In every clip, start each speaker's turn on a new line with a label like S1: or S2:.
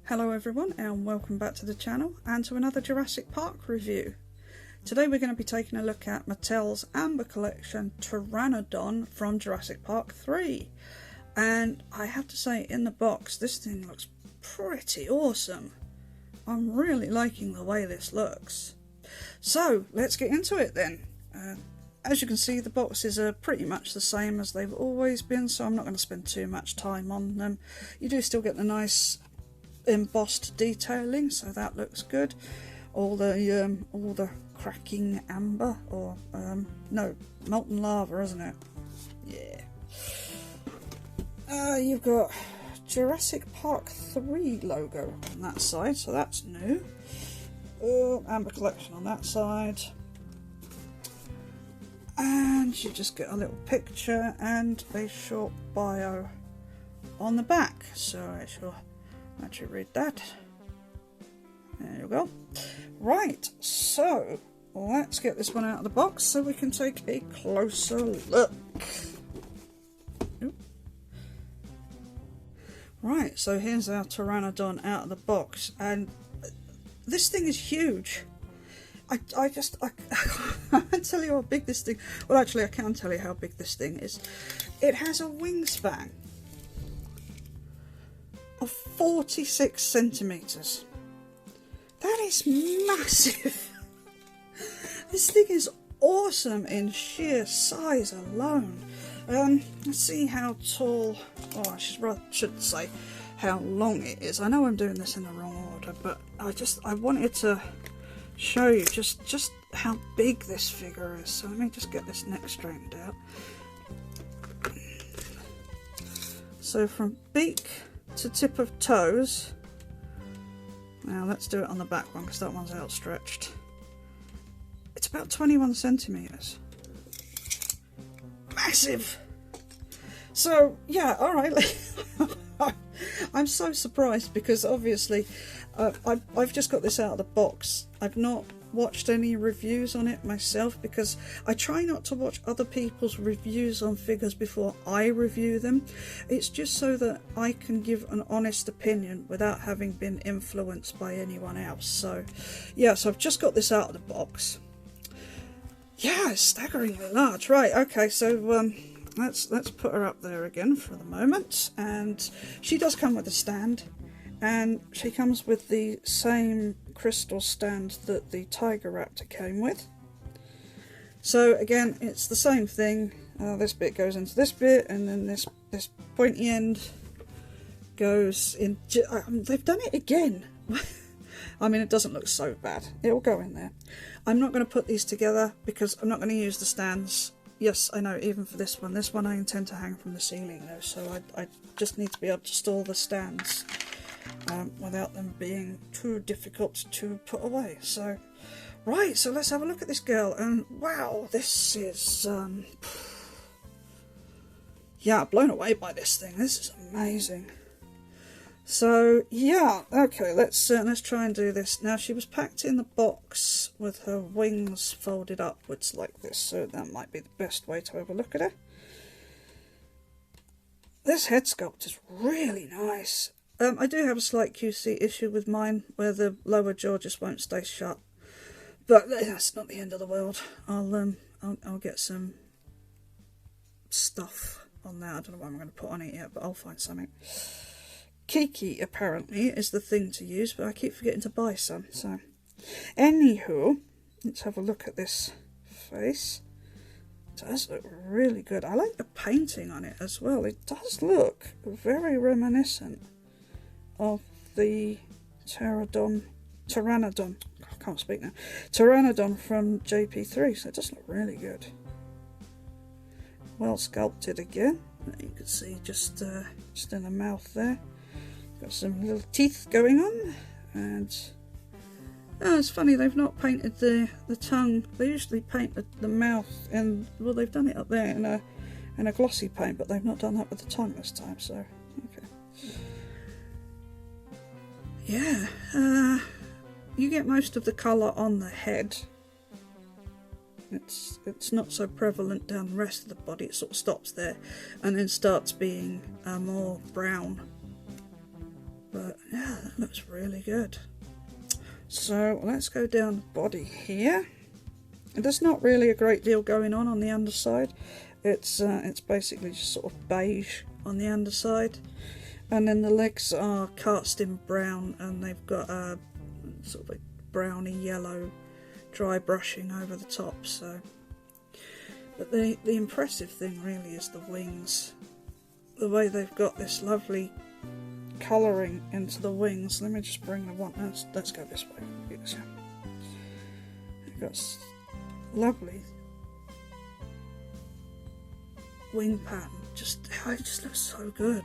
S1: Hello everyone and welcome back to the channel and to another Jurassic Park review. Today we're going to be taking a look at Mattel's Amber Collection Pteranodon from Jurassic Park 3. And I have to say, in the box this thing looks pretty awesome. I'm really liking the way this looks. So let's get into it then. As you can see, the boxes are pretty much the same as they've always been, so I'm not going to spend too much time on them. You do still get the nice embossed detailing, so that looks good. All the cracking amber, or no, molten lava, isn't it? Yeah. You've got Jurassic Park 3 logo on that side, so that's new. Amber Collection on that side. And you just get a little picture and a short bio on the back. So I shall actually read that. There you go. Right, so let's get this one out of the box so we can take a closer look. Oop. Right, so here's our Pteranodon out of the box, and this thing is huge. I can't tell you how big this thing... Well, actually, I can tell you how big this thing is. It has a wingspan of 46 centimetres. That is massive. This thing is awesome in sheer size alone. Let's see how tall... Oh, I should say how long it is. I know I'm doing this in the wrong order, but I wanted to show you just how big this figure is. So let me just get this neck straightened out. So from beak to tip of toes. Now let's do it on the back one because that one's outstretched. It's about 21 centimetres. Massive! So yeah, alright. I'm so surprised because obviously I've just got this out of the box. I've not watched any reviews on it myself because I try not to watch other people's reviews on figures before I review them. It's just so that I can give an honest opinion without having been influenced by anyone else. So yeah, so I've just got this out of the box. Yeah, it's staggeringly large. Right, okay, so let's put her up there again for the moment. And she does come with a stand, and she comes with the same crystal stand that the Tiger Raptor came with. So again, it's the same thing. This bit goes into this bit, and then this pointy end goes in. They've done it again. I mean, it doesn't look so bad. It will go in there. I'm not going to put these together because I'm not going to use the stands. Yes, I know, even for this one I intend to hang from the ceiling though, so I just need to be able to store the stands without them being too difficult to put away. So, right, so let's have a look at this girl, and wow, this is, yeah, blown away by this thing. This is amazing. So, yeah, okay, let's try and do this. Now, she was packed in the box with her wings folded upwards like this, so that might be the best way to have a look at her. This head sculpt is really nice. I do have a slight QC issue with mine, where the lower jaw just won't stay shut. But that's not the end of the world. I'll get some stuff on that. I don't know what I'm going to put on it yet, but I'll find something. Kiki, apparently, is the thing to use, but I keep forgetting to buy some, so... Anywho, let's have a look at this face. It does look really good. I like the painting on it as well. It does look very reminiscent of the Pteranodon, I can't speak now, Pteranodon from JP3, so it does look really good. Well sculpted again. You can see just in the mouth there. Got some little teeth going on, and it's funny they've not painted the tongue. They usually paint the mouth, and well, they've done it up there in a glossy paint, but they've not done that with the tongue this time. So okay. Yeah, you get most of the colour on the head. It's not so prevalent down the rest of the body. It sort of stops there and then starts being more brown. But yeah, that looks really good. So let's go down the body here. And there's not really a great deal going on the underside. It's basically just sort of beige on the underside, and then the legs are cast in brown, and they've got a sort of a browny yellow dry brushing over the top. So, but the impressive thing really is the wings, the way they've got this lovely colouring into the wings. Let me just bring the one. Let's go this way. They've got lovely wing pattern. It just looks so good.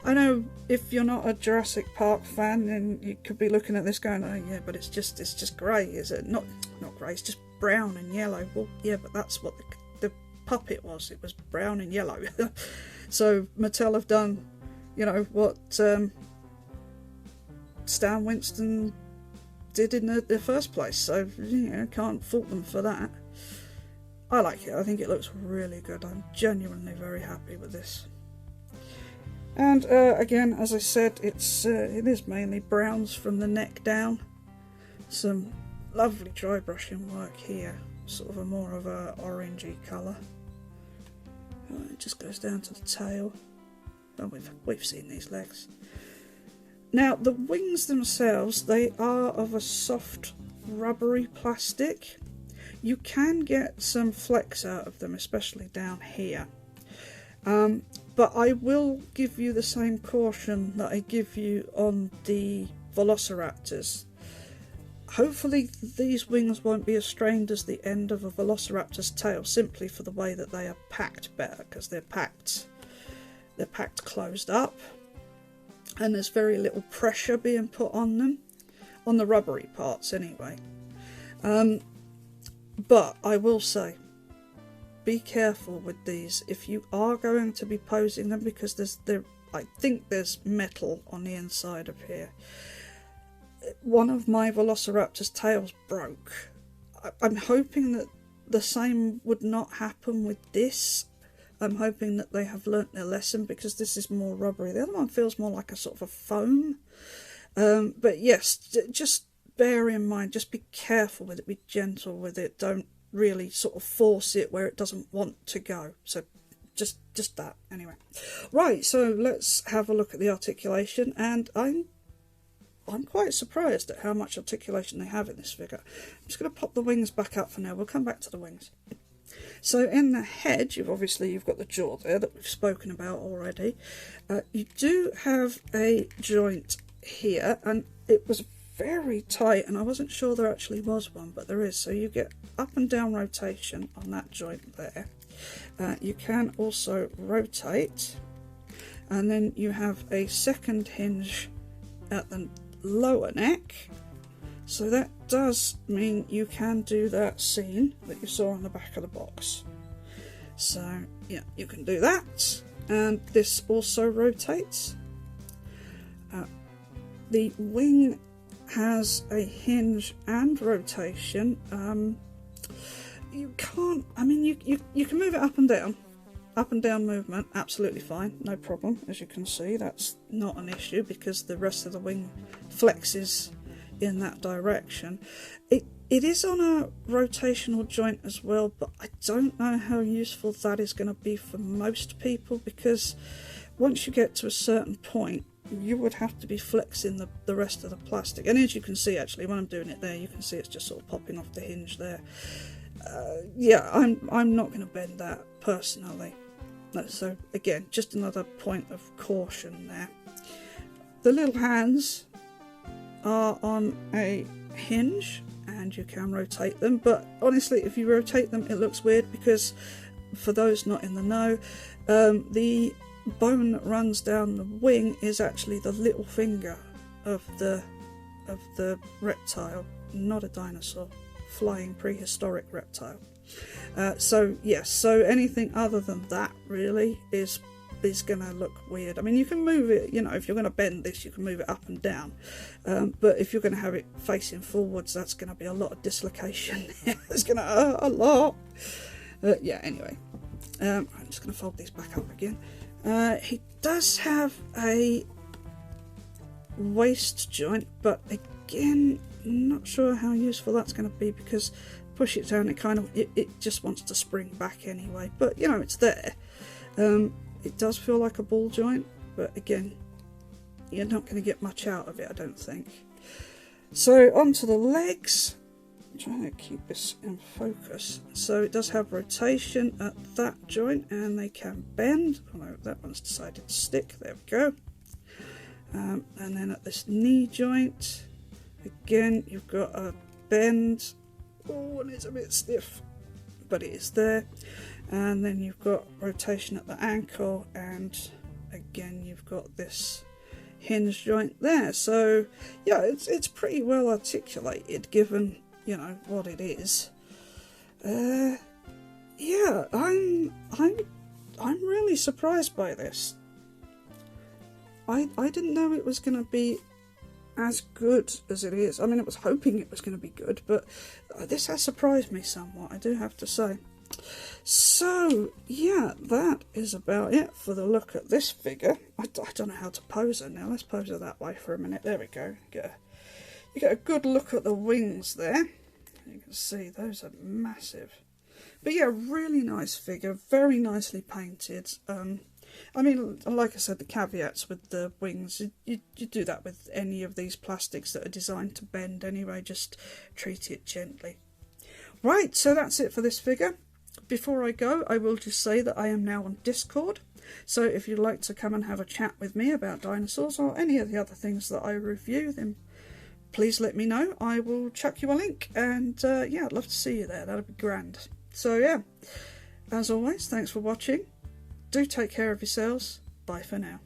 S1: I know if you're not a Jurassic Park fan, then you could be looking at this going, oh yeah, but it's just grey, is it? Not grey, it's just brown and yellow. Well, yeah, but that's what the puppet was. It was brown and yellow. So Mattel have done, you know, what Stan Winston did in the first place. So, you know, can't fault them for that. I like it. I think it looks really good. I'm genuinely very happy with this. And again, as I said, it is mainly browns from the neck down. Some lovely dry brushing work here, sort of a more of a orangey colour. It just goes down to the tail. Oh, we've seen these legs. Now the wings themselves, they are of a soft rubbery plastic. You can get some flex out of them, especially down here. But I will give you the same caution that I give you on the Velociraptors. Hopefully these wings won't be as strained as the end of a Velociraptor's tail, simply for the way that they are packed better, because they're packed closed up, and there's very little pressure being put on them, on the rubbery parts anyway. But I will say, be careful with these if you are going to be posing them, because I think there's metal on the inside of here. One of my Velociraptor's tails broke. I'm hoping that the same would not happen with this. I'm hoping that they have learnt their lesson, because this is more rubbery. The other one feels more like a sort of a foam. But yes, just bear in mind, just be careful with it, be gentle with it. Don't really sort of force it where it doesn't want to go. So just that anyway. Right, so let's have a look at the articulation, and I'm quite surprised at how much articulation they have in this figure. I'm just going to pop the wings back up for now. We'll come back to the wings. So in the head, you've got the jaw there that we've spoken about already. You do have a joint here, and it was very tight, and I wasn't sure there actually was one, but there is. So you get up and down rotation on that joint there. You can also rotate, and then you have a second hinge at the lower neck. So that does mean you can do that scene that you saw on the back of the box. So yeah, you can do that, and this also rotates. The wing has a hinge and rotation. You can't, I mean, you can move it up and down movement, absolutely fine, no problem. As you can see, that's not an issue, because the rest of the wing flexes in that direction. It is on a rotational joint as well, but I don't know how useful that is going to be for most people, because once you get to a certain point, you would have to be flexing the rest of the plastic. And as you can see, actually, when I'm doing it there, you can see it's just sort of popping off the hinge there. Yeah, I'm not going to bend that personally. So again, just another point of caution there. The little hands are on a hinge, and you can rotate them, but honestly, if you rotate them, it looks weird, because for those not in the know, the bone that runs down the wing is actually the little finger of the reptile, not a dinosaur, flying prehistoric reptile. So yes, so anything other than that really is gonna look weird. I mean, you can move it, you know, if you're gonna bend this, you can move it up and down, but if you're gonna have it facing forwards, that's gonna be a lot of dislocation. It's gonna hurt a lot. Yeah, anyway, I'm just gonna fold these back up again. He does have a waist joint, but again, not sure how useful that's going to be, because push it down, it just wants to spring back anyway. But you know, it's there. It does feel like a ball joint, but again, you're not going to get much out of it, I don't think. So onto the legs. I'm trying to keep this in focus. So it does have rotation at that joint, and they can bend. Although that one's decided to stick. There we go. And then at this knee joint, again, you've got a bend. Oh, and it's a bit stiff, but it is there. And then you've got rotation at the ankle, and again, you've got this hinge joint there. So yeah, it's pretty well articulated, given, you know, what it is. Yeah, I'm really surprised by this. I didn't know it was going to be as good as it is. I mean, I was hoping it was going to be good, but this has surprised me somewhat, I do have to say. So yeah, that is about it for the look at this figure. I don't know how to pose her now. Let's pose her that way for a minute. There we go. You get a good look at the wings there. You can see those are massive. But yeah, really nice figure, very nicely painted. I mean, like I said, the caveats with the wings, you do that with any of these plastics that are designed to bend anyway, just treat it gently. Right, so that's it for this figure. Before I go, I will just say that I am now on Discord, so if you'd like to come and have a chat with me about dinosaurs or any of the other things that I review, then please let me know. I will chuck you a link, and yeah, I'd love to see you there. That'd be grand. So yeah, as always, thanks for watching. Do take care of yourselves. Bye for now.